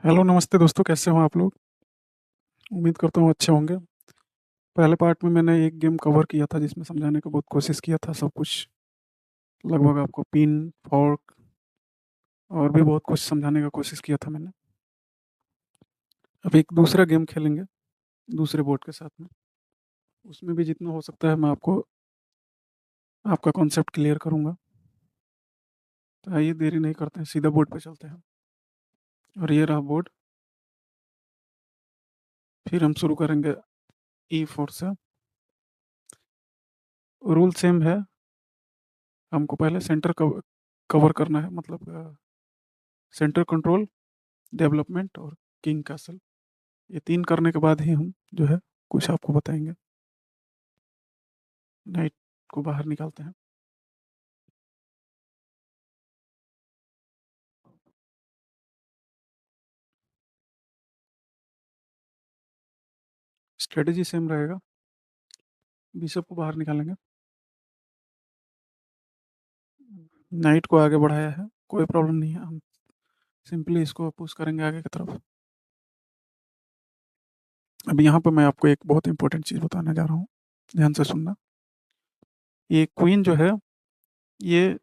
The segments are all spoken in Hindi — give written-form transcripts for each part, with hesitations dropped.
हेलो नमस्ते दोस्तों, कैसे हो आप लोग? उम्मीद करता हूँ अच्छे होंगे। पहले पार्ट में मैंने एक गेम कवर किया था जिसमें समझाने का बहुत कोशिश किया था सब कुछ, लगभग आपको पिन, फॉर्क और भी बहुत कुछ समझाने का कोशिश किया था मैंने। अब एक दूसरा गेम खेलेंगे दूसरे बोर्ड के साथ में। उसमें भी जितना हो सकता है मैं आपको आपका कॉन्सेप्ट क्लियर करूँगा। तो आइए देरी नहीं करते हैं, सीधा बोर्ड पे चलते हैं। और ये रहा बोर्ड। फिर हम शुरू करेंगे E4 से। रूल सेम है, हमको पहले सेंटर कवर करना है, मतलब सेंटर कंट्रोल, डेवलपमेंट और किंग कैसल। ये तीन करने के बाद ही हम जो है कुछ आपको बताएंगे। नाइट को बाहर निकालते हैं। स्ट्रेटेजी सेम रहेगा। बिशप को बाहर निकालेंगे। नाइट को आगे बढ़ाया है, कोई प्रॉब्लम नहीं है, हम सिंपली इसको पुश करेंगे आगे की तरफ। अब यहाँ पर मैं आपको एक बहुत इंपॉर्टेंट चीज़ बताने जा रहा हूँ, ध्यान से सुनना। ये क्वीन जो है, ये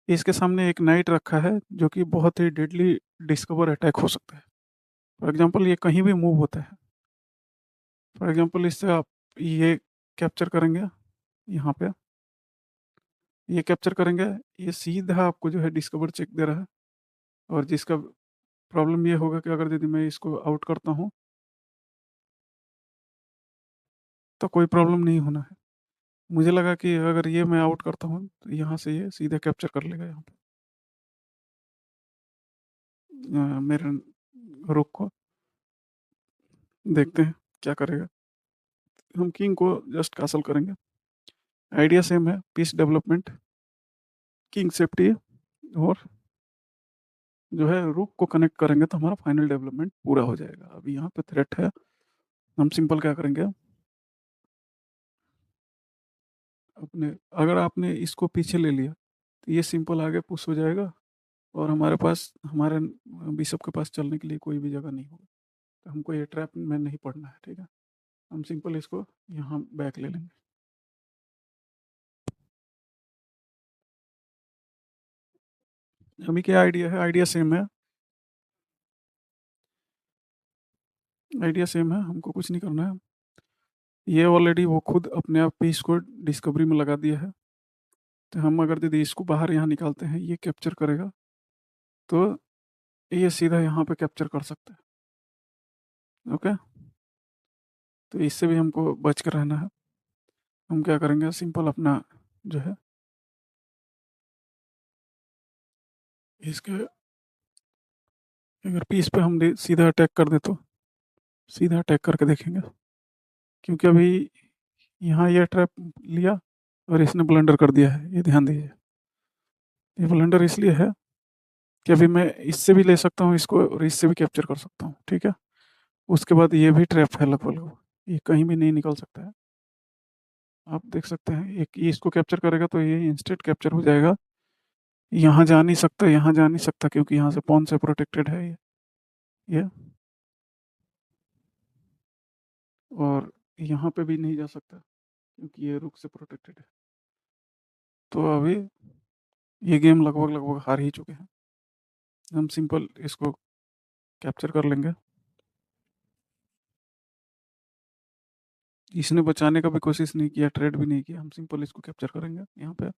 इसके सामने एक नाइट रखा है जो कि बहुत ही डेडली डिस्कवर अटैक हो सकता है। फॉर एग्जांपल ये कहीं भी मूव होता है। फॉर एग्जांपल इससे आप ये कैप्चर करेंगे, यहाँ पे ये कैप्चर करेंगे, ये सीधा आपको जो है डिस्कवर चेक दे रहा है। और जिसका प्रॉब्लम ये होगा कि अगर यदि मैं इसको आउट करता हूँ तो कोई प्रॉब्लम नहीं होना है। मुझे लगा कि अगर ये मैं आउट करता हूँ तो यहाँ से ये सीधे कैप्चर कर लेगा यहाँ पे मेरे रुक को। देखते हैं क्या करेगा। हम किंग को जस्ट कासल करेंगे। आइडिया सेम है, पीस डेवलपमेंट, किंग सेफ्टी, और जो है रुक को कनेक्ट करेंगे तो हमारा फाइनल डेवलपमेंट पूरा हो जाएगा। अभी यहाँ पे थ्रेट है, हम सिंपल क्या करेंगे, अपने अगर आपने इसको पीछे ले लिया तो ये सिंपल आगे पुश हो जाएगा और हमारे पास, हमारे बिशप के पास चलने के लिए कोई भी जगह नहीं होगा। तो हमको ये ट्रैप में नहीं पड़ना है, ठीक है। हम सिंपल इसको यहाँ बैक ले लेंगे। अभी क्या आइडिया है, आइडिया सेम है, हमको कुछ नहीं करना है। ये ऑलरेडी वो खुद अपने आप पे इसको डिस्कवरी में लगा दिया है। तो हम अगर यदि इसको बाहर यहाँ निकालते हैं, ये कैप्चर करेगा तो ये सीधा यहाँ पे कैप्चर कर सकता है। ओके, तो इससे भी हमको बच कर रहना है। हम क्या करेंगे, सिंपल अपना जो है इसके अगर पीस पे हम सीधा अटैक कर दे तो सीधा अटैक करके देखेंगे। क्योंकि अभी यहाँ ये ट्रैप लिया और इसने ब्लंडर कर दिया है, ये ध्यान दीजिए। ये ब्लंडर इसलिए है कि अभी मैं इससे भी ले सकता हूँ इसको और इससे भी कैप्चर कर सकता हूँ, ठीक है। उसके बाद ये भी ट्रैप है लगभग, ये कहीं भी नहीं निकल सकता है। आप देख सकते हैं, एक ये इसको कैप्चर करेगा तो ये इंस्टेंट कैप्चर हो जाएगा। यहाँ जा नहीं सकता, यहाँ जा नहीं सकता, क्योंकि यहाँ से पॉन से प्रोटेक्टेड है ये। और यहाँ पे भी नहीं जा सकता क्योंकि ये रुक से प्रोटेक्टेड है। तो अभी ये गेम लगभग लगभग हार ही चुके हैं। हम सिंपल इसको कैप्चर कर लेंगे। इसने बचाने का भी कोशिश नहीं किया, ट्रेड भी नहीं किया, हम सिंपल इसको कैप्चर करेंगे यहाँ पे।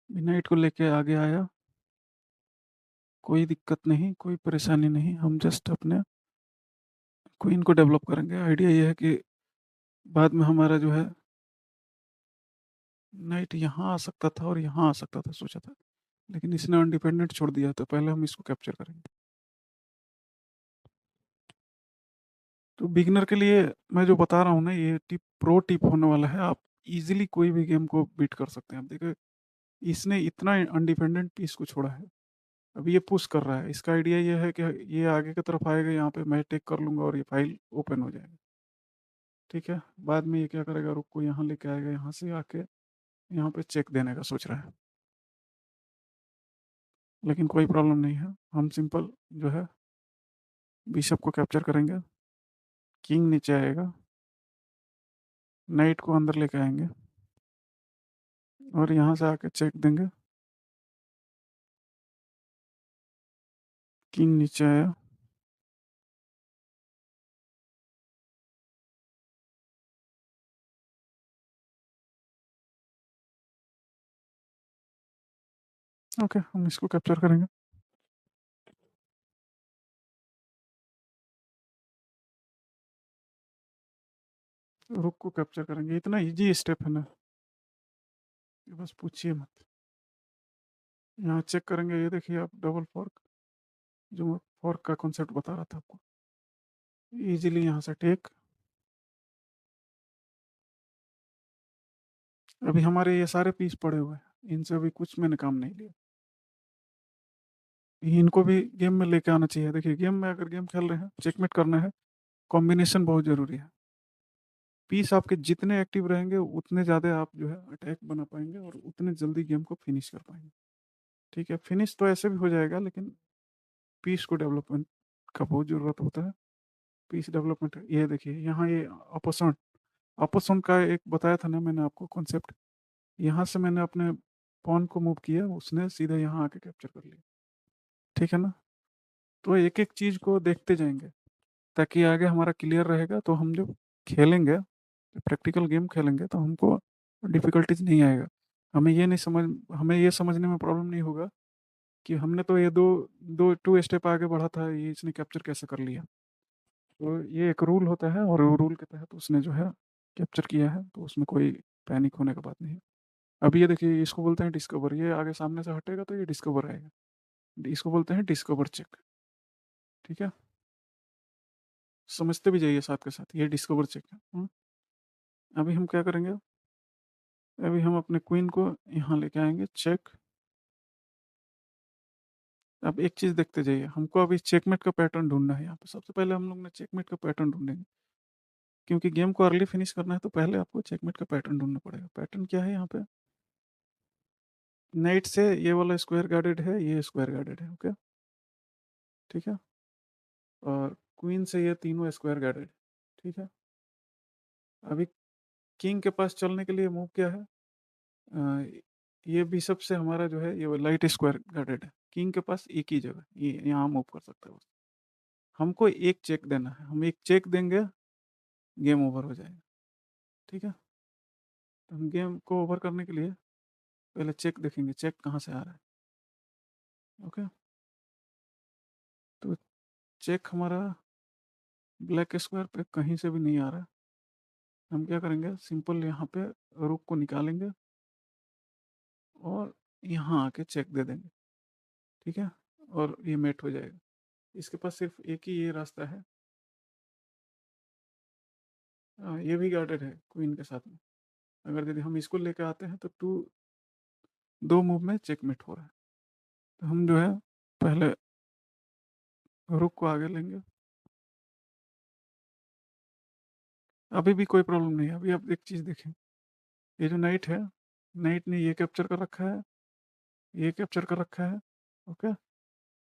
नाइट को लेके आगे आया, कोई दिक्कत नहीं, कोई परेशानी नहीं। हम जस्ट अपने क्वीन को डेवलप करेंगे। आइडिया ये है कि बाद में हमारा जो है नाइट यहाँ आ सकता था और यहाँ आ सकता था, सोचा था, लेकिन इसने अनडिपेंडेंट छोड़ दिया, तो पहले हम इसको कैप्चर करेंगे। तो बिगिनर के लिए मैं जो बता रहा हूँ ना, ये टिप प्रो टिप होने वाला है। आप इजीली कोई भी गेम को बीट कर सकते हैं। आप देखिए, इसने इतना अनडिपेंडेंट पीस को छोड़ा है। अभी ये पुश कर रहा है, इसका आइडिया ये है कि ये आगे की तरफ आएगा, यहाँ पे मैं टेक कर लूंगा और ये फाइल ओपन हो जाएगा, ठीक है। बाद में ये क्या करेगा, रुक को यहाँ लेके आएगा, यहाँ से आके यहाँ पे चेक देने का सोच रहा है, लेकिन कोई प्रॉब्लम नहीं है। हम सिंपल जो है बिशप को कैप्चर करेंगे, किंग नीचे आएगा, नाइट को अंदर लेके आएंगे और यहाँ से आके चेक देंगे। किंग नीचे आया, ओके हम इसको कैप्चर करेंगे। रुक को कैप्चर करेंगे, इतना इजी स्टेप है ना, ये बस पूछिए मत। यहाँ चेक करेंगे, ये देखिए आप डबल फॉर्क, जो मैं फॉर्क का कॉन्सेप्ट बता रहा था आपको, इजीली यहाँ से टेक। अभी हमारे ये सारे पीस पड़े हुए हैं, इनसे अभी कुछ मैंने काम नहीं लिया। इनको भी गेम में लेके आना चाहिए। देखिए गेम में अगर गेम खेल रहे हैं, चेकमेट करना है, कॉम्बिनेशन बहुत जरूरी है। पीस आपके जितने एक्टिव रहेंगे उतने ज़्यादा आप जो है अटैक बना पाएंगे और उतने जल्दी गेम को फिनिश कर पाएंगे। ठीक है, फिनिश तो ऐसे भी हो जाएगा, लेकिन पीस को डेवलपमेंट का बहुत ज़रूरत होता है। पीस डेवलपमेंट, ये देखिए यहाँ ये अपोसोन, अपोसोन का एक बताया था ना मैंने आपको कॉन्सेप्ट। यहाँ से मैंने अपने पॉन को मूव किया, उसने सीधा यहाँ आके कैप्चर कर लिया। ठीक है ना, तो एक एक चीज़ को देखते जाएंगे ताकि आगे हमारा क्लियर रहेगा, तो हम जब खेलेंगे, प्रैक्टिकल गेम खेलेंगे, तो हमको डिफिकल्टीज नहीं आएगा। हमें ये समझने में प्रॉब्लम नहीं होगा कि हमने तो ये दो दो टू स्टेप आगे बढ़ा था, ये इसने कैप्चर कैसे कर लिया। तो ये एक रूल होता है और रूल के तहत उसने जो है कैप्चर किया है, तो उसमें कोई पैनिक होने का बात नहीं है। अब ये देखिए, इसको बोलते हैं डिस्कवर, ये आगे सामने से हटेगा तो ये डिस्कवर आएगा, इसको बोलते हैं डिस्कवर चेक। ठीक है, समझते भी जाइए साथ के साथ, ये डिस्कवर चेक है। अभी हम क्या करेंगे, अभी हम अपने क्वीन को यहाँ लेके आएंगे, चेक। अब एक चीज देखते जाइए, हमको अभी चेकमेट का पैटर्न ढूंढना है। यहाँ पे सबसे पहले हम लोग ने चेकमेट का पैटर्न ढूंढेंगे, क्योंकि गेम को अर्ली फिनिश करना है तो पहले आपको चेकमेट का पैटर्न ढूंढना पड़ेगा। पैटर्न क्या है यहाँ पे, नाइट से ये वाला स्क्वायर गार्डेड है, ये स्क्वायर गार्डेड है, ओके। ठीक है, और क्वीन से ये तीनों स्क्वायर गार्डेड। ठीक है, अभी किंग के पास चलने के लिए मूव क्या है, ये बिशप से हमारा जो है ये लाइट स्क्वायर गार्डेड है। किंग के पास एक ही जगह, ये यहाँ मूव कर सकता है बस। हमको एक चेक देना है, हम एक चेक देंगे, गेम ओवर हो जाएगा। ठीक है, तो हम गेम को ओवर करने के लिए पहले चेक देखेंगे, चेक कहाँ से आ रहा है। ओके, तो चेक हमारा ब्लैक स्क्वायर पे कहीं से भी नहीं आ रहा है। हम क्या करेंगे, सिंपल यहाँ पे रुक को निकालेंगे और यहाँ आके चेक दे देंगे। ठीक है, और ये मेट हो जाएगा। इसके पास सिर्फ एक ही ये रास्ता है। ये भी गार्डेड है क्वीन के साथ में। अगर यदि हम इसको लेकर आते हैं तो दो मूव में चेकमेट हो रहा है। तो हम जो है पहले रुक को आगे लेंगे। अभी भी कोई प्रॉब्लम नहीं है। अभी आप एक चीज़ देखें, ये जो नाइट है, नाइट ने ये कैप्चर कर रखा है, ये कैप्चर कर रखा है, ओके।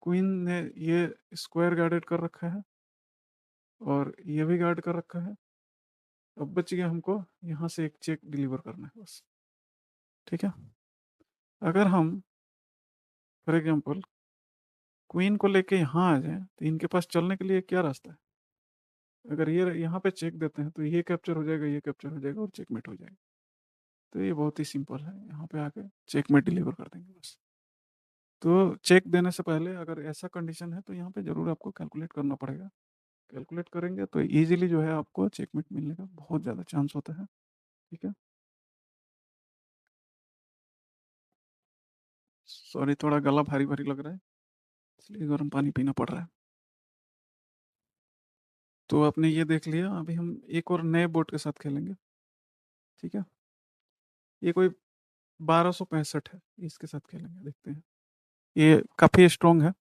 क्वीन ने ये स्क्वायर गार्डेड कर रखा है और ये भी गार्ड कर रखा है। अब बच गया हमको यहाँ से एक चेक डिलीवर करना है बस। ठीक है, अगर हम फॉर एग्जाम्पल क्वीन को लेके यहाँ आ जाए तो इनके पास चलने के लिए क्या रास्ता है। अगर ये यहाँ पे चेक देते हैं तो ये कैप्चर हो जाएगा, ये कैप्चर हो जाएगा और चेकमेट हो जाएगा। तो ये बहुत ही सिंपल है, यहाँ पे आके चेकमेट डिलीवर कर देंगे बस। तो चेक देने से पहले अगर ऐसा कंडीशन है तो यहाँ पे जरूर आपको कैलकुलेट करना पड़ेगा। कैलकुलेट करेंगे तो इजीली जो है आपको चेकमेट मिलने का बहुत ज़्यादा चांस होता है। ठीक है, सॉरी थोड़ा गला भारी भारी लग रहा है, इसलिए गर्म पानी पीना पड़ रहा है। तो आपने ये देख लिया, अभी हम एक और नए बोर्ड के साथ खेलेंगे। ठीक है, ये कोई 1265 है, इसके साथ खेलेंगे, देखते हैं। ये काफ़ी स्ट्रॉन्ग है,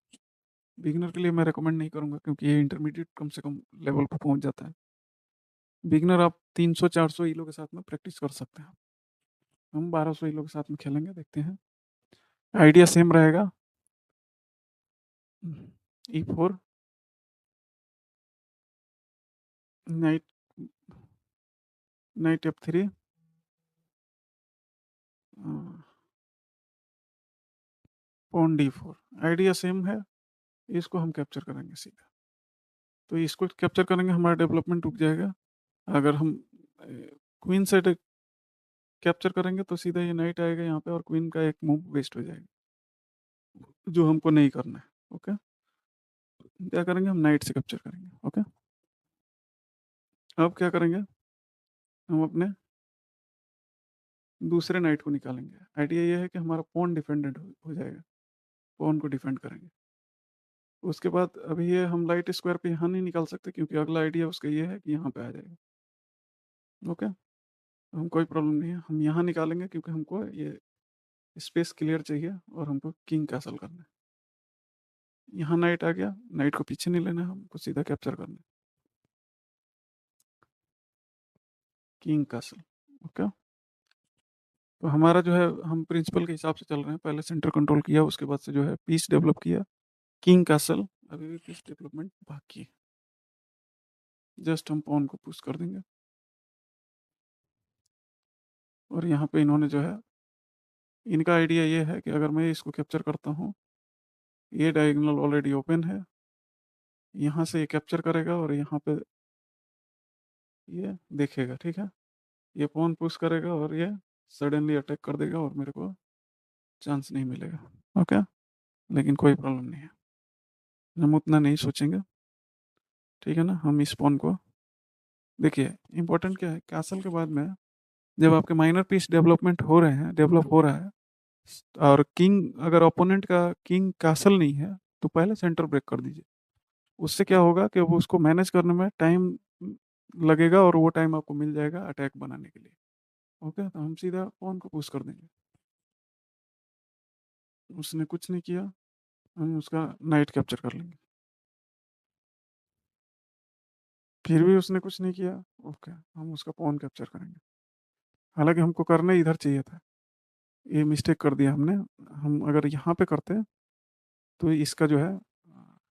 बिगिनर के लिए मैं रेकमेंड नहीं करूँगा, क्योंकि ये इंटरमीडिएट कम से कम लेवल पर पहुँच जाता है। बिगिनर आप 300-400 ईलो के साथ में प्रैक्टिस कर सकते हैं। हम 1200 ही लोग साथ में खेलेंगे, देखते हैं। आइडिया सेम रहेगा। E4, knight knight F3, pawn D4। Idea same है, इसको हम कैप्चर करेंगे सीधा। तो इसको कैप्चर करेंगे, हमारा डेवलपमेंट रुक जाएगा। अगर हम क्वीन से कैप्चर करेंगे तो सीधा ये नाइट आएगा यहाँ पे और क्वीन का एक मूव वेस्ट हो जाएगा, जो हमको नहीं करना है। ओके, क्या करेंगे, हम नाइट से कैप्चर करेंगे। ओके, अब क्या करेंगे, हम अपने दूसरे नाइट को निकालेंगे। आइडिया ये है कि हमारा पॉन डिफेंडेड हो जाएगा, पॉन को डिफेंड करेंगे। उसके बाद अभी ये हम लाइट स्क्वायर पे यहाँ नहीं निकाल सकते, क्योंकि अगला आइडिया उसका ये है कि यहाँ पे आ जाएगा। ओके, हम कोई प्रॉब्लम नहीं है, हम यहाँ निकालेंगे क्योंकि हमको ये स्पेस क्लियर चाहिए और हमको किंग कैसल करना है। यहाँ नाइट आ गया, नाइट को पीछे नहीं लेना है, हमको सीधा कैप्चर करना है किंग कैसल। ओके, तो हमारा जो है, हम प्रिंसिपल के हिसाब से चल रहे हैं। पहले सेंटर कंट्रोल किया, उसके बाद से जो है पीस डेवलप किया, किंग कैसल। अभी भी पीस डेवलपमेंट बाकी है, जस्ट हम पॉन को पुश कर देंगे। और यहाँ पे इन्होंने जो है, इनका आइडिया ये है कि अगर मैं इसको कैप्चर करता हूँ, ये डायगोनल ऑलरेडी ओपन है, यहाँ से ये कैप्चर करेगा और यहाँ पे ये देखेगा। ठीक है, ये पॉन पुश करेगा और ये सडनली अटैक कर देगा और मेरे को चांस नहीं मिलेगा। ओके, लेकिन कोई प्रॉब्लम नहीं है, हम उतना नहीं सोचेंगे। ठीक है ना, हम इस पॉन को, देखिए इंपॉर्टेंट क्या है, कैसल के बाद में जब आपके माइनर पीस डेवलपमेंट हो रहे हैं, डेवलप हो रहा है, और किंग, अगर ओपोनेंट का किंग कैसल नहीं है, तो पहले सेंटर ब्रेक कर दीजिए। उससे क्या होगा कि वो उसको मैनेज करने में टाइम लगेगा और वो टाइम आपको मिल जाएगा अटैक बनाने के लिए। ओके, तो हम सीधा पॉन को पुश कर देंगे। उसने कुछ नहीं किया, हम उसका नाइट कैप्चर कर लेंगे। फिर भी उसने कुछ नहीं किया, ओके, हम उसका पॉन कैप्चर करेंगे। हालांकि हमको करना इधर चाहिए था, ये मिस्टेक कर दिया हमने। हम अगर यहाँ पे करते तो इसका जो है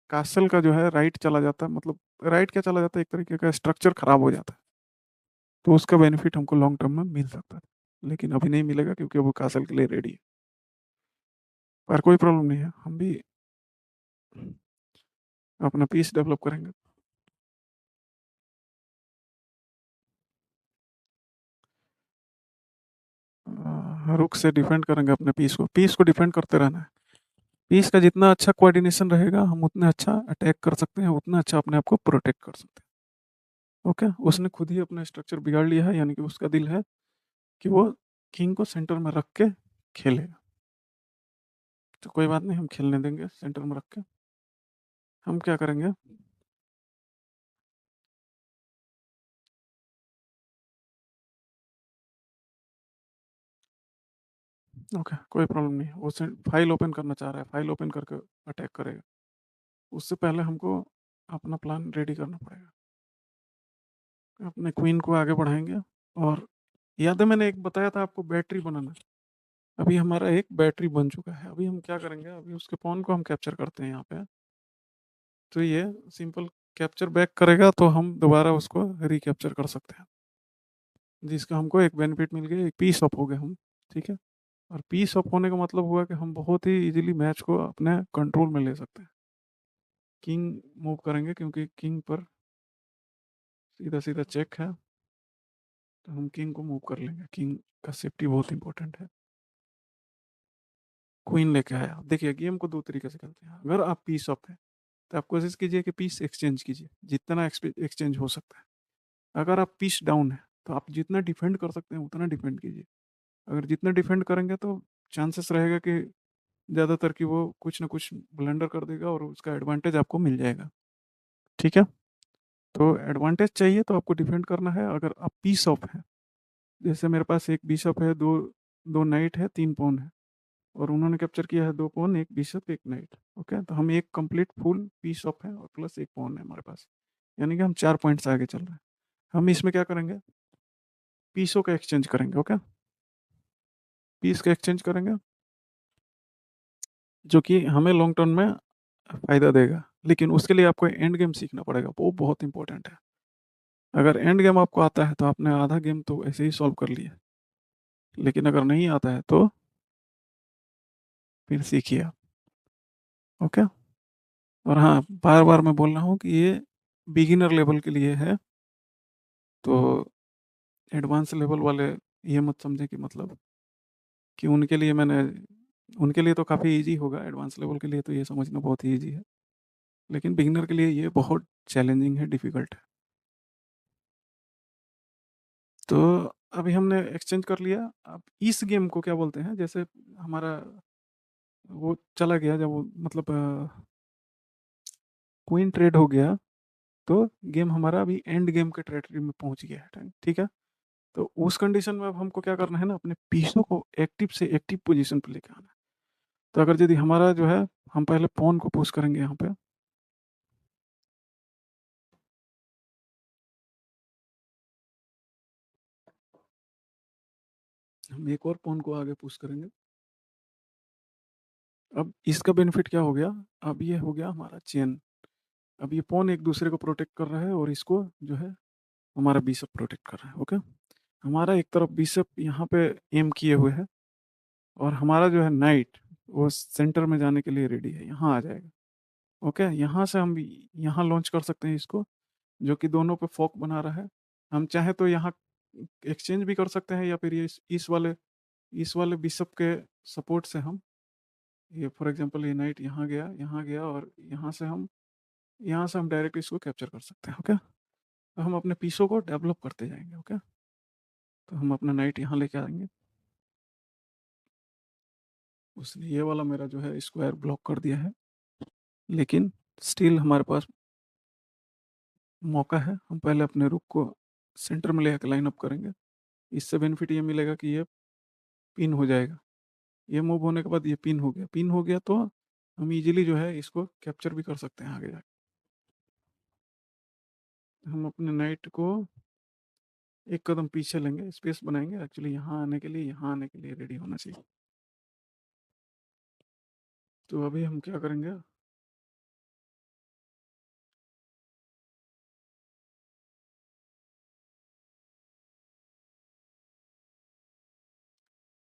कासल का जो है राइट चला जाता, मतलब राइट क्या चला जाता है, एक तरीके का स्ट्रक्चर खराब हो जाता है। तो उसका बेनिफिट हमको लॉन्ग टर्म में मिल सकता है, लेकिन अभी नहीं मिलेगा क्योंकि वो कासल के लिए रेडी है। पर कोई प्रॉब्लम नहीं है, हम भी अपना पीस डेवलप करेंगे। रुक से डिफेंड करेंगे अपने पीस को डिफेंड करते रहना है। पीस का जितना अच्छा कोऑर्डिनेशन रहेगा, हम उतना अच्छा अटैक कर सकते हैं, उतना अच्छा अपने आप को प्रोटेक्ट कर सकते हैं। ओके, उसने खुद ही अपना स्ट्रक्चर बिगाड़ लिया है, यानी कि उसका दिल है कि वो किंग को सेंटर में रख के खेलेगा। तो कोई बात नहीं, हम खेलने देंगे सेंटर में रख के। हम क्या करेंगे, ओके कोई प्रॉब्लम नहीं है। वो फाइल ओपन करना चाह रहा है, फाइल ओपन करके अटैक करेगा। उससे पहले हमको अपना प्लान रेडी करना पड़ेगा। अपने क्वीन को आगे बढ़ाएंगे। और याद है मैंने एक बताया था आपको, बैटरी बनाना। अभी हमारा एक बैटरी बन चुका है। अभी हम क्या करेंगे, अभी उसके पॉन को हम कैप्चर करते हैं यहाँ पे। तो ये सिंपल कैप्चर बैक करेगा तो हम दोबारा उसको रिकैप्चर कर सकते हैं, जिसका हमको एक बेनिफिट मिल गया, एक पीस ऑफ हो गए हम। ठीक है, और पीस ऑफ होने का मतलब हुआ कि हम बहुत ही इजीली मैच को अपने कंट्रोल में ले सकते हैं। किंग मूव करेंगे क्योंकि किंग पर सीधा सीधा चेक है, तो हम किंग को मूव कर लेंगे। किंग का सेफ्टी बहुत इंपॉर्टेंट है। क्वीन लेके आया। देखिए गेम को दो तरीके से खेलते हैं। अगर आप पीस ऑफ है तो आप कोशिश कीजिए कि पीस एक्सचेंज कीजिए, जितना एक्सचेंज हो सकता है। अगर आप पीस डाउन है तो आप जितना डिफेंड कर सकते हैं उतना डिफेंड कीजिए। अगर जितना डिफेंड करेंगे तो चांसेस रहेगा कि ज़्यादातर कि वो कुछ ना कुछ ब्लंडर कर देगा और उसका एडवांटेज आपको मिल जाएगा। ठीक है, तो एडवांटेज चाहिए तो आपको डिफेंड करना है। अगर आप पीस ऑफ है, जैसे मेरे पास एक बिशप है, दो दो नाइट है, तीन पॉन है, और उन्होंने कैप्चर किया है दो पॉन, एक बिशप एक नाइट। ओके, तो हम एक कंप्लीट फुल पीस ऑफ है और प्लस एक पॉन है हमारे पास, यानी कि हम 4 पॉइंट्स आगे चल रहे हैं। हम इसमें क्या करेंगे, पीसों का एक्सचेंज करेंगे। ओके, पीस का एक्सचेंज करेंगे, जो कि हमें लॉन्ग टर्म में फ़ायदा देगा। लेकिन उसके लिए आपको एंड गेम सीखना पड़ेगा, वो बहुत इंपॉर्टेंट है। अगर एंड गेम आपको आता है तो आपने आधा गेम तो ऐसे ही सॉल्व कर लिया, लेकिन अगर नहीं आता है तो फिर सीखिए आप। ओके। और हाँ, बार बार मैं बोल रहा हूँ कि ये बिगिनर लेवल के लिए है, तो एडवांस लेवल वाले ये मत समझे कि मतलब कि उनके लिए मैंने, उनके लिए तो काफ़ी इजी होगा, एडवांस लेवल के लिए तो ये समझना बहुत ही इजी है, लेकिन बिगिनर के लिए ये बहुत चैलेंजिंग है, डिफ़िकल्ट है। तो अभी हमने एक्सचेंज कर लिया। अब इस गेम को क्या बोलते हैं, जैसे हमारा वो चला गया, जब वो मतलब क्वीन ट्रेड हो गया, तो गेम हमारा अभी एंड गेम के टेरिटरी में पहुंच गया है टाइम, ठीक है। तो उस कंडीशन में अब हमको क्या करना है ना, अपने पीसों को एक्टिव से एक्टिव पोजीशन पे लेके आना है। तो अगर यदि हमारा जो है, हम पहले पॉन को पुश करेंगे यहाँ पे, हम एक और पॉन को आगे पुश करेंगे। अब इसका बेनिफिट क्या हो गया, अब ये हो गया हमारा चेन। अब ये पॉन एक दूसरे को प्रोटेक्ट कर रहा है और इसको जो है हमारा बिशप प्रोटेक्ट कर रहा है। ओके। हमारा एक तरफ बिशप यहाँ पे एम किए हुए है, और हमारा जो है नाइट वो सेंटर में जाने के लिए रेडी है, यहाँ आ जाएगा। ओके, यहाँ से हम यहाँ लॉन्च कर सकते हैं इसको, जो कि दोनों पे फोक बना रहा है। हम चाहे तो यहाँ एक्सचेंज भी कर सकते हैं, या फिर ये इस वाले बिशप के सपोर्ट से हम, ये फॉर एग्जांपल ये नाइट यहाँ गया और यहाँ से हम डायरेक्ट इसको कैप्चर कर सकते हैं। ओके। तो हम अपने पीसों को डेवलप करते जाएंगे। ओके। तो हम अपना नाइट यहाँ लेके आएंगे। उसने ये वाला मेरा जो है स्क्वायर ब्लॉक कर दिया है, लेकिन स्टिल हमारे पास मौका है। हम पहले अपने रुक को सेंटर में लेकर लाइन अप करेंगे। इससे बेनिफिट ये मिलेगा कि ये पिन हो जाएगा। ये मूव होने के बाद ये पिन हो गया, पिन हो गया तो हम इजीली जो है इसको कैप्चर भी कर सकते हैं आगे जाके। हम अपने नाइट को एक कदम पीछे लेंगे, स्पेस बनाएंगे, एक्चुअली यहाँ आने के लिए रेडी होना चाहिए। तो अभी हम क्या करेंगे,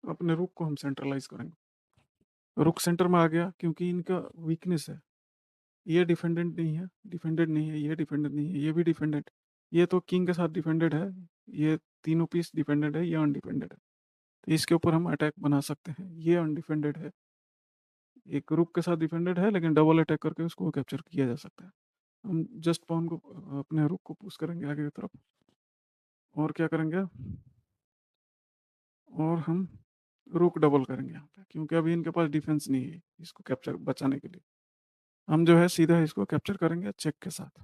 अपने रुक को हम सेंट्रलाइज करेंगे। रुक सेंटर में आ गया, क्योंकि इनका वीकनेस है, ये डिफेंडेड नहीं है, ये डिफेंडेड नहीं है, ये भी डिफेंडेड। ये तो किंग के साथ डिफेंडेड है, ये तीनों पीस डिफेंडेड है, ये अनडिफेंडेड है। तो इसके ऊपर हम अटैक बना सकते हैं। ये अनडिफेंडेड है, एक रुक के साथ डिफेंडेड है, लेकिन डबल अटैक करके उसको कैप्चर किया जा सकता है। हम जस्ट पॉन को, अपने रुक को पुश करेंगे आगे की तरफ, और क्या करेंगे, और हम रुक डबल करेंगे यहाँ पे, क्योंकि अभी इनके पास डिफेंस नहीं है इसको कैप्चर बचाने के लिए। हम जो है सीधा इसको कैप्चर करेंगे चेक के साथ।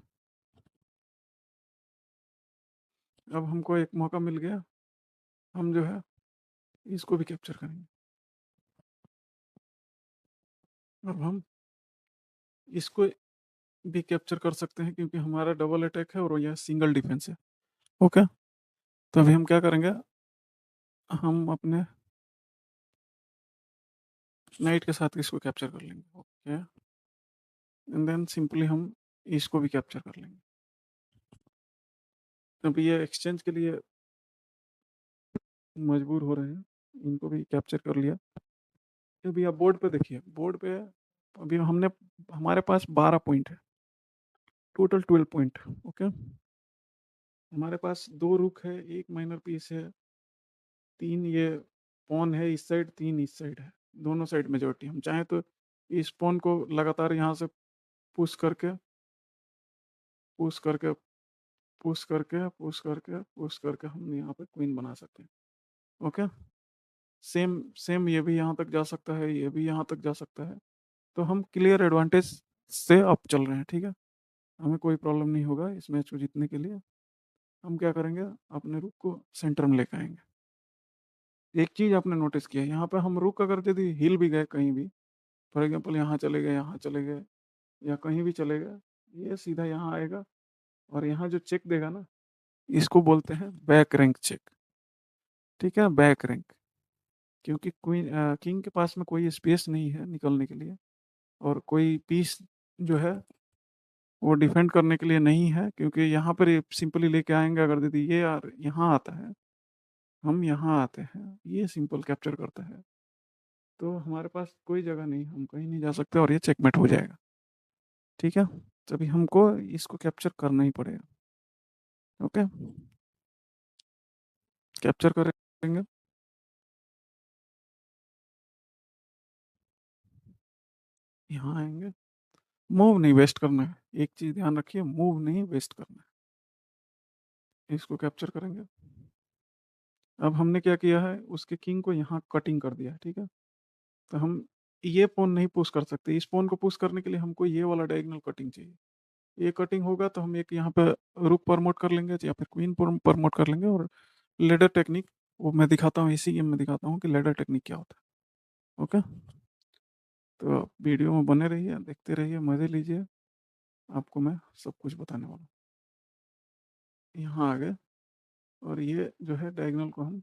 अब हमको एक मौका मिल गया, हम जो है इसको भी कैप्चर करेंगे। अब हम इसको भी कैप्चर कर सकते हैं, क्योंकि हमारा डबल अटैक है और यह सिंगल डिफेंस है। ओके। तो अभी हम क्या करेंगे, हम अपने नाइट के साथ इसको कैप्चर कर लेंगे। ओके। एंड देन सिंपली हम इसको भी कैप्चर कर लेंगे। अभी ये एक्सचेंज के लिए मजबूर हो रहे हैं, इनको भी कैप्चर कर लिया। अभी आप बोर्ड पे देखिए, बोर्ड पे अभी हमारे पास 12 पॉइंट है, टोटल 12 पॉइंट। ओके। हमारे पास 2 रुक है, एक माइनर पीस है, 3 ये पॉन है इस साइड, 3 इस साइड है, दोनों साइड मेजोरिटी। हम चाहें तो इस पॉन को लगातार यहाँ से पुश करके पुश करके पुश करके पुश करके पुश करके हम यहाँ पे क्वीन बना सकते हैं। ओके। सेम सेम ये भी यहाँ तक जा सकता है, ये भी यहाँ तक जा सकता है। तो हम क्लियर एडवांटेज से अप चल रहे हैं, ठीक है। हमें कोई प्रॉब्लम नहीं होगा इस मैच को जीतने के लिए। हम क्या करेंगे, अपने रुक को सेंटर में लेकर आएंगे। एक चीज आपने नोटिस किया, यहाँ पे हम रुक अगर यदि हिल भी गए कहीं भी, फॉर एग्जाम्पल यहाँ चले गए या कहीं भी चले गए, ये सीधा यहाँ आएगा, और यहाँ जो चेक देगा ना, इसको बोलते हैं बैक रैंक चेक। ठीक है, बैक रैंक। क्योंकि किंग के पास में कोई स्पेस नहीं है निकलने के लिए, और कोई पीस जो है वो डिफेंड करने के लिए नहीं है, क्योंकि यहाँ पर ये सिंपली लेके आएंगे। अगर दीदी ये यार यहाँ आता है, हम यहाँ आते हैं, ये सिंपल कैप्चर करता है, तो हमारे पास कोई जगह नहीं, हम कहीं नहीं जा सकते और ये चेकमेट हो जाएगा। ठीक है, तभी हमको इसको कैप्चर करना ही पड़ेगा। ओके, कैप्चर करेंगे, यहाँ आएंगे। मूव नहीं वेस्ट करना है, एक चीज ध्यान रखिए, मूव नहीं वेस्ट करना है। इसको कैप्चर करेंगे। अब हमने क्या किया है, उसके किंग को यहाँ कटिंग कर दिया है। ठीक है, तो हम ये पोन नहीं पुश कर सकते। इस पोन को पुश करने के लिए हमको ये वाला डायगोनल कटिंग चाहिए। ये कटिंग होगा तो हम एक यहाँ पे रुक प्रमोट कर लेंगे या फिर क्वीन प्रमोट कर लेंगे, और लेडर टेक्निक वो मैं दिखाता हूँ, इसी गेम में दिखाता हूँ कि लेडर टेक्निक क्या होता है। ओके, तो वीडियो में बने रहिए, देखते रहिए, मजे लीजिए, आपको मैं सब कुछ बताने वाला हूँ। यहाँ आ गए, और ये जो है डायगोनल को हम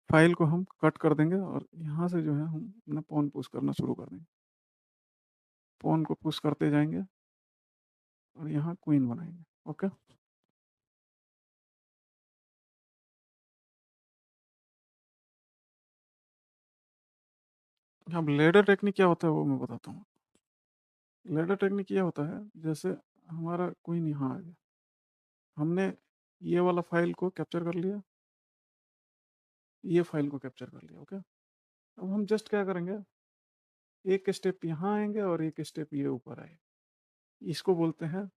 फाइल को हम कट कर देंगे, और यहाँ से जो है हम अपना पॉन पुश करना शुरू कर देंगे। पॉन को पुश करते जाएंगे और यहाँ क्वीन बनाएंगे। ओके, अब लेडर टेक्निक क्या होता है वो मैं बताता हूँ। लेडर टेक्निक ये होता है, जैसे हमारा क्वीन यहाँ आ गया, हमने ये वाला फाइल को कैप्चर कर लिया, ये फाइल को कैप्चर कर लिया। ओके, अब हम जस्ट क्या करेंगे, एक स्टेप यहाँ आएंगे और एक स्टेप ये ऊपर आए। इसको बोलते हैं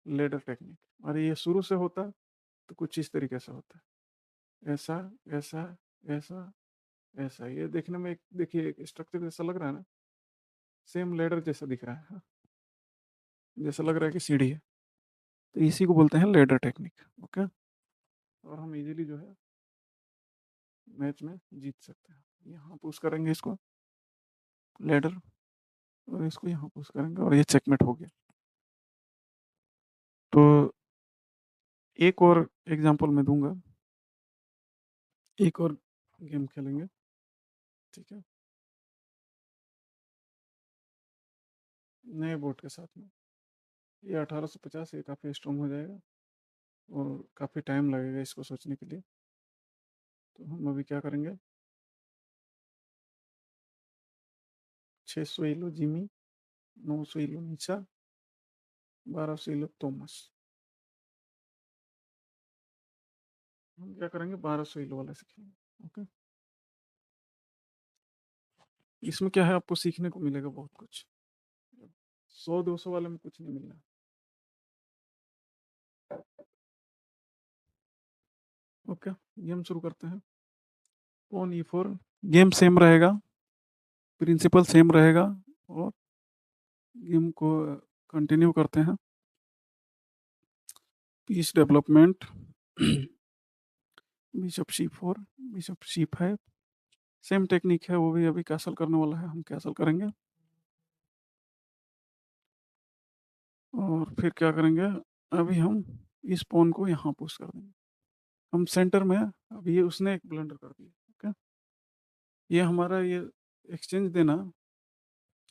लेडर टेक्निक। और ये शुरू से होता है तो कुछ इस तरीके से होता है, ऐसा ऐसा ऐसा ऐसा। ये देखने में देखिए एक स्ट्रक्चर जैसा लग रहा है ना, सेम लेडर जैसा दिख रहा है, हाँ? जैसा लग रहा है कि सीढ़ी है। तो इसी को बोलते हैं लेडर टेक्निक। ओके, और हम इजीली जो है मैच में जीत सकते हैं। यहाँ पुश करेंगे इसको लेडर, और इसको यहाँ पुश करेंगे, और ये चेकमेट हो गया। तो एक और एग्जांपल मैं दूंगा, एक और गेम खेलेंगे। ठीक है, नए बोर्ड के साथ में। ये 1850, ये काफ़ी स्ट्रॉन्ग हो जाएगा और काफ़ी टाइम लगेगा इसको सोचने के लिए। तो हम अभी क्या करेंगे, 600 इलो जिमी, 900 इलो नीचा, 1200 इलो थॉमस। हम क्या करेंगे, 1200 इलो वाले से खेलेंगे। ओके, इसमें क्या है, आपको सीखने को मिलेगा बहुत कुछ। 100-200 वाले में कुछ नहीं मिलना। ओके, गेम शुरू करते हैं। पॉन E4, गेम सेम रहेगा, प्रिंसिपल सेम रहेगा, और गेम को कंटिन्यू करते हैं। Piece development, bishop C4, bishop C5, same technique है, वो भी अभी कैसल करने वाला है, हम कैसल करेंगे। और फिर क्या करेंगे, अभी हम इस पॉन को यहाँ पुश कर देंगे। हम सेंटर में, अभी ये उसने एक ब्लंडर कर दिया। ओके, ये हमारा ये एक्सचेंज देना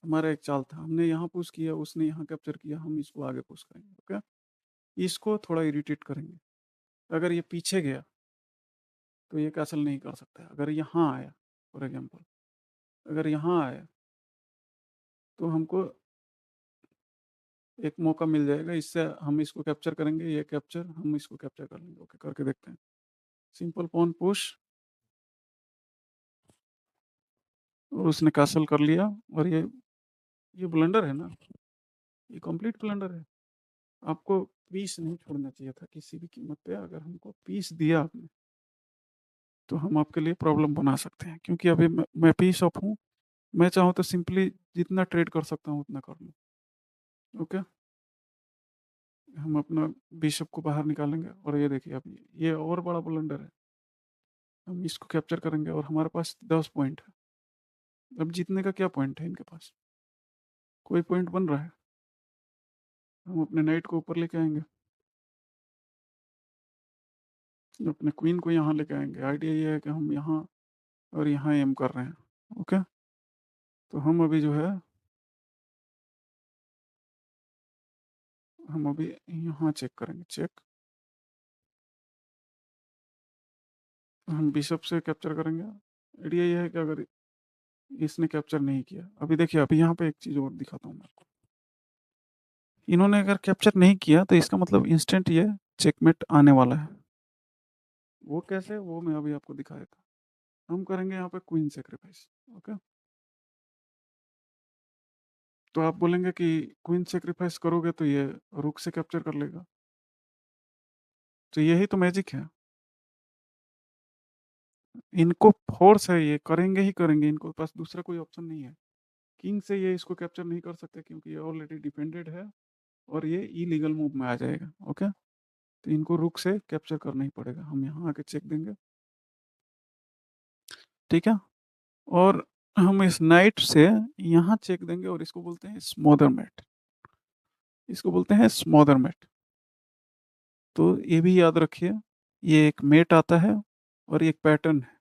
हमारा एक चाल था, हमने यहाँ पुश किया, उसने यहाँ कैप्चर किया, हम इसको आगे पुश करेंगे। ओके, इसको थोड़ा इरिटेट करेंगे। अगर ये पीछे गया तो ये कैसल नहीं कर सकता है। अगर यहाँ आया, फॉर एग्जाम्पल अगर यहाँ आया, तो हमको एक मौका मिल जाएगा, इससे हम इसको कैप्चर करेंगे, ये कैप्चर, हम इसको कैप्चर कर लेंगे। ओके, करके देखते हैं। सिंपल पॉन पुश, और उसने कैसल कर लिया, और ये ब्लंडर है ना, ये कंप्लीट ब्लंडर है। आपको पीस नहीं छोड़ना चाहिए था किसी भी कीमत पे। अगर हमको पीस दिया आपने, तो हम आपके लिए प्रॉब्लम बना सकते हैं, क्योंकि अभी मैं पीस ऑफ हूँ। मैं चाहूँ तो सिंपली जितना ट्रेड कर सकता हूँ उतना कर लूँ। ओके, हम अपना बिशप को बाहर निकालेंगे, और ये देखिए अब ये और बड़ा ब्लंडर है। हम इसको कैप्चर करेंगे, और हमारे पास 10 पॉइंट है। अब जीतने का क्या पॉइंट है इनके पास, कोई पॉइंट बन रहा है। हम अपने नाइट को ऊपर लेके आएंगे, अपने क्वीन को यहाँ लेके आएंगे। आइडिया ये है कि हम यहाँ और यहाँ एम कर रहे हैं। ओके, तो हम अभी यहाँ चेक करेंगे। चेक, हम बिशप से कैप्चर करेंगे। आइडिया ये है कि अगर इसने कैप्चर नहीं किया, अभी देखिए, अभी यहाँ पे एक चीज़ और दिखाता हूँ मैं आपको। इन्होंने अगर कैप्चर नहीं किया तो इसका मतलब इंस्टेंट ये चेकमेट आने वाला है। वो कैसे, वो मैं अभी आपको दिखाया था। हम करेंगे यहाँ पे क्वीन सेक्रीफाइस। ओके, तो आप बोलेंगे कि क्वीन सेक्रीफाइस करोगे तो ये रुक से कैप्चर कर लेगा, तो यही तो मैजिक है। इनको फोर्स है, ये करेंगे ही करेंगे, इनको पास दूसरा कोई ऑप्शन नहीं है। किंग से ये इसको कैप्चर नहीं कर सकते क्योंकि ये ऑलरेडी डिफेंडेड है और ये इलीगल मूव में आ जाएगा। ओके, तो इनको रुक से कैप्चर करना ही पड़ेगा। हम यहाँ आके चेक देंगे, ठीक है। और हम इस नाइट से यहाँ चेक देंगे और इसको बोलते हैं स्मॉदर मैट। इसको बोलते हैं स्मॉदर मैट। तो ये भी याद रखिए, ये एक मेट आता है और ये एक पैटर्न है।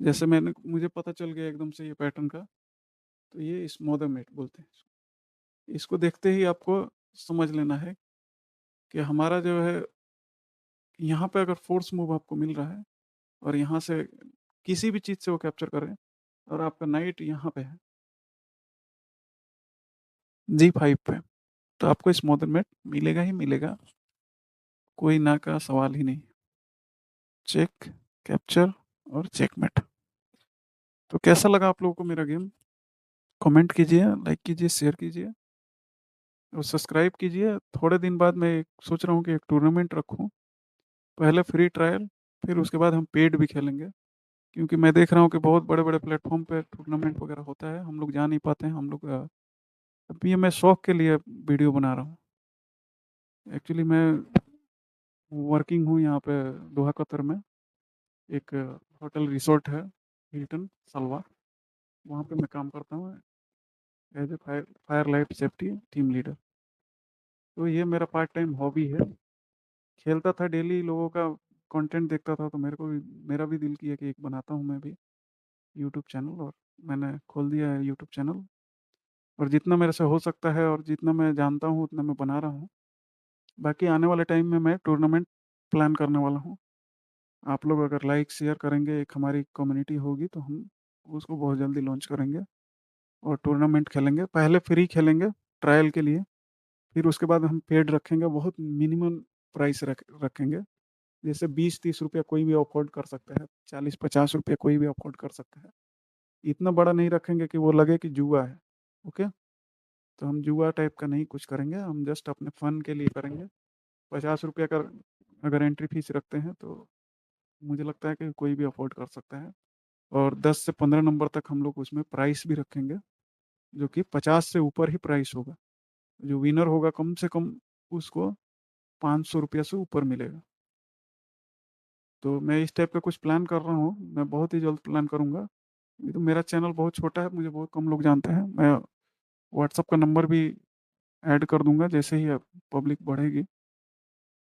जैसे मुझे पता चल गया एकदम से ये पैटर्न का, तो ये स्मॉदर मेट बोलते हैं। इसको देखते ही आपको समझ लेना है कि हमारा जो है, यहाँ पे अगर फोर्स मूव आपको मिल रहा है और यहाँ से किसी भी चीज़ से वो कैप्चर करें और आपका नाइट यहाँ पे है G5 पे, तो आपको स्मॉदर मेट मिलेगा ही मिलेगा, कोई ना का सवाल ही नहीं। चेक, कैप्चर और चेकमेट। तो कैसा लगा आप लोगों को मेरा गेम? कमेंट कीजिए, लाइक कीजिए, शेयर कीजिए और सब्सक्राइब कीजिए। थोड़े दिन बाद मैं सोच रहा हूँ कि एक टूर्नामेंट रखूँ। पहले फ्री ट्रायल, फिर उसके बाद हम पेड भी खेलेंगे, क्योंकि मैं देख रहा हूँ कि बहुत बड़े बड़े प्लेटफॉर्म पे टूर्नामेंट वगैरह होता है, हम लोग जा नहीं पाते हैं। हम लोग अभी ये मैं शौक के लिए वीडियो बना रहा हूँ। एक्चुअली मैं वर्किंग हूँ यहाँ पे दोहा कतर में, एक होटल रिसोर्ट है हिल्टन सलवा, वहाँ पे मैं काम करता हूँ as a fire life safety team leader. तो ये मेरा पार्ट टाइम हॉबी है। खेलता था डेली, लोगों का कंटेंट देखता था, तो मेरा भी दिल किया कि एक बनाता हूँ मैं भी यूट्यूब चैनल, और मैंने खोल दिया है यूट्यूब चैनल। और जितना मेरे से हो सकता है और जितना मैं जानता हूँ उतना मैं बना रहा हूँ। बाकी आने वाले टाइम में मैं टूर्नामेंट प्लान करने वाला हूँ। आप लोग अगर लाइक शेयर करेंगे, एक हमारी कम्युनिटी होगी, तो हम उसको बहुत जल्दी लॉन्च करेंगे और टूर्नामेंट खेलेंगे। पहले फ्री खेलेंगे ट्रायल के लिए, फिर उसके बाद हम पेड रखेंगे। बहुत मिनिमम प्राइस रखेंगे, जैसे 20-30 रुपया कोई भी अफोर्ड कर सकता है, 40-50 रुपया कोई भी अफोर्ड कर सकता है। इतना बड़ा नहीं रखेंगे कि वो लगे कि जुआ है। ओके, तो हम जुआ टाइप का नहीं कुछ करेंगे, हम जस्ट अपने फन के लिए करेंगे। 50 रुपया का अगर एंट्री फीस रखते हैं तो मुझे लगता है कि कोई भी अफोर्ड कर सकता है। और 10 से 15 नंबर तक हम लोग उसमें प्राइस भी रखेंगे, जो कि 50 से ऊपर ही प्राइस होगा। जो विनर होगा कम से कम उसको 500 रुपया से ऊपर मिलेगा। तो मैं इस टाइप का कुछ प्लान कर रहा हूँ, मैं बहुत ही जल्द प्लान करूँगा। ये तो मेरा चैनल बहुत छोटा है, मुझे बहुत कम लोग जानते हैं। मैं व्हाट्सअप का नंबर भी ऐड कर दूंगा, जैसे ही पब्लिक बढ़ेगी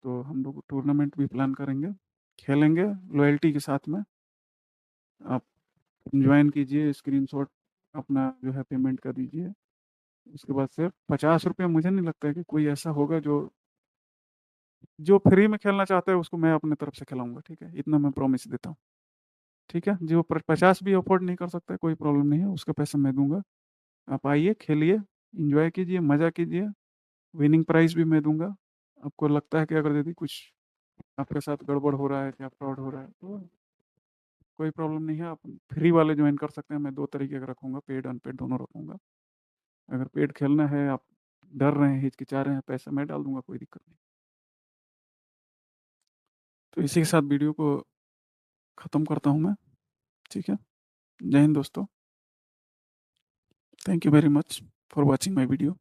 तो हम लोग टूर्नामेंट भी प्लान करेंगे, खेलेंगे लॉयल्टी के साथ में। आप ज्वाइन कीजिए, स्क्रीनशॉट अपना जो है पेमेंट कर दीजिए। उसके बाद से 50 रुपया, मुझे नहीं लगता है कि कोई ऐसा होगा जो जो फ्री में खेलना चाहता है उसको मैं अपने तरफ से खिलाऊंगा, ठीक है, इतना मैं प्रॉमिस देता हूँ। ठीक है, जो 50 भी अफोर्ड नहीं कर सकता है, कोई प्रॉब्लम नहीं है, उसका पैसा मैं दूंगा। आप आइए, खेलिए, इंजॉय कीजिए, मज़ा कीजिए। विनिंग प्राइज भी मैं दूंगा। आपको लगता है कि अगर यदि कुछ आपके साथ गड़बड़ हो रहा है या फ्रॉड हो रहा है तो कोई प्रॉब्लम नहीं है, आप फ्री वाले ज्वाइन कर सकते हैं। मैं दो तरीके का रखूंगा, पेड अनपेड दोनों रखूंगा। अगर पेड खेलना है, आप डर रहे हैं, हिचकिचा रहे हैं, पैसा मैं डाल दूंगा, कोई दिक्कत नहीं। तो इसी के साथ वीडियो को ख़त्म करता हूँ मैं, ठीक है। जय हिंद दोस्तों, thank you very much for watching my video.